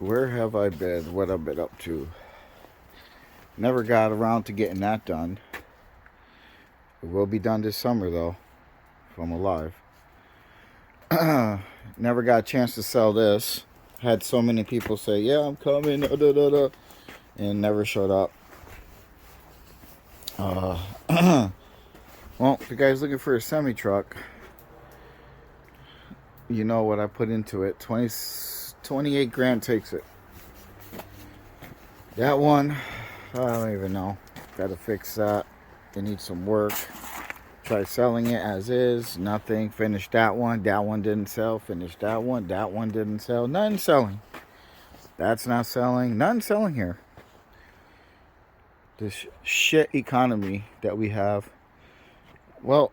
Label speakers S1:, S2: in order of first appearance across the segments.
S1: Where have I been? What I've been up to? Never got around to getting that done. It will be done this summer though, if I'm alive. Never got a chance to sell this. Had so many people say, "Yeah, I'm coming," and never showed up. Well, if you guys looking for a semi truck, you know what I put into it. 28 grand takes it. That one, I don't even know. Gotta fix that. It needs some work. Tried selling it as is. Nothing. Finished that one. That one didn't sell. Finished that one. That one didn't sell. Nothing selling. That's not selling. Nothing selling here. This shit economy that we have. Well,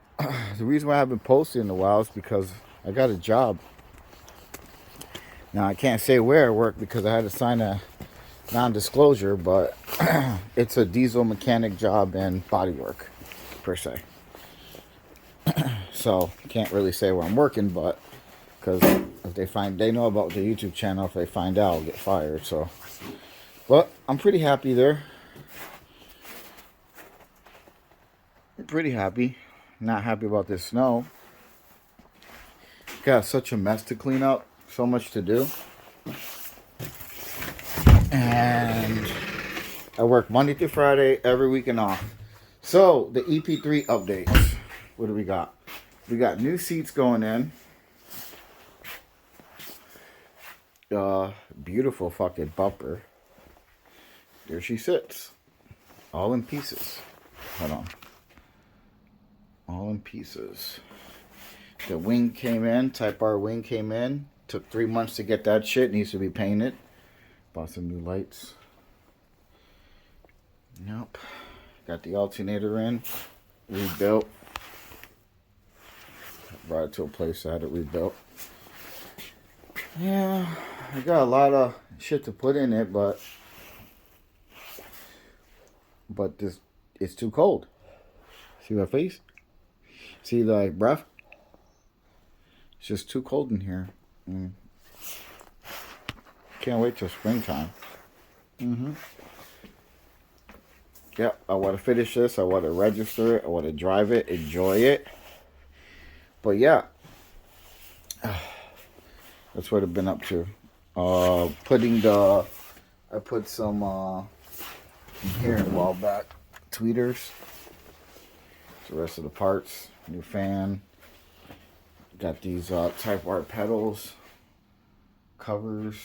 S1: the reason why I haven't posted in a while is because I got a job. Now, I can't say where I work because I had to sign a non-disclosure, but it's a diesel mechanic job and body work, per se. So, can't really say where I'm working, but because if they know about the YouTube channel, if they find out, I'll get fired. So, but I'm pretty happy there. I'm pretty happy. Not happy about this snow. Got such a mess to clean up. So much to do. And I work Monday through Friday, every weekend off. So, the ep3 updates. What do we got? We got new seats going in. Beautiful fucking bumper. There she sits. All in pieces. Hold on. All in pieces. The wing came in. Type R wing came in. Took 3 months to get that shit. Needs to be painted. Bought some new lights. Nope. Got the alternator in. Rebuilt. Brought it to a place I had it rebuilt. Yeah, I got a lot of shit to put in it, but this, it's too cold. See my face? See the breath? It's just too cold in here. Can't wait till springtime. Yep, I want to finish this. I want to register it. I want to drive it, enjoy it. But yeah, that's what I've been up to. I put some here a while back, tweeters. The rest of the parts, new fan. Got these Type R pedals, covers.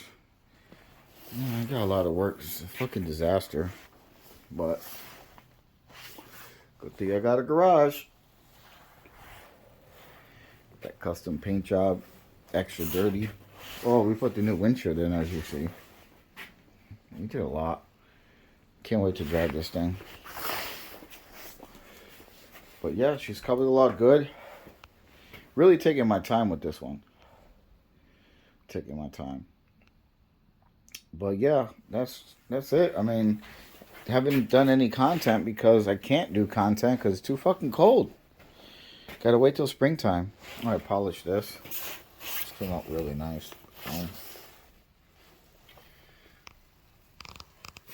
S1: Yeah, I got a lot of work. It's a fucking disaster. But good thing I got a garage. That custom paint job, extra dirty. Oh, we put the new windshield in, as you see. We did a lot. Can't wait to drive this thing. But yeah, she's covered a lot good. Really taking my time with this one. Taking my time. But yeah, that's it. I mean, haven't done any content because I can't do content because it's too fucking cold. Gotta wait till springtime. I polish this. It's came out really nice.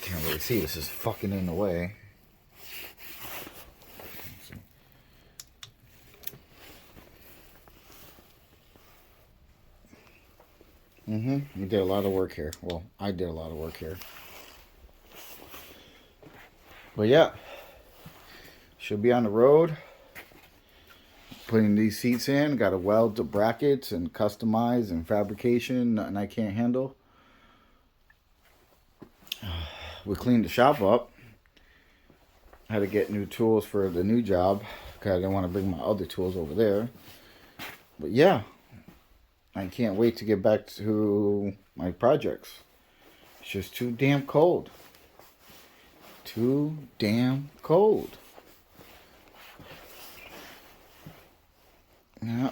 S1: Can't really see. This is fucking in the way. We did a lot of work here. Well, I did a lot of work here. But yeah, should be on the road. Putting these seats in. Got to weld the brackets and customize and fabrication. Nothing I can't handle. We cleaned the shop up. Had to get new tools for the new job because I didn't want to bring my other tools over there. But yeah, I can't wait to get back to my projects. It's just too damn cold. Too damn cold. Yeah.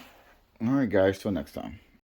S1: Alright guys, till next time.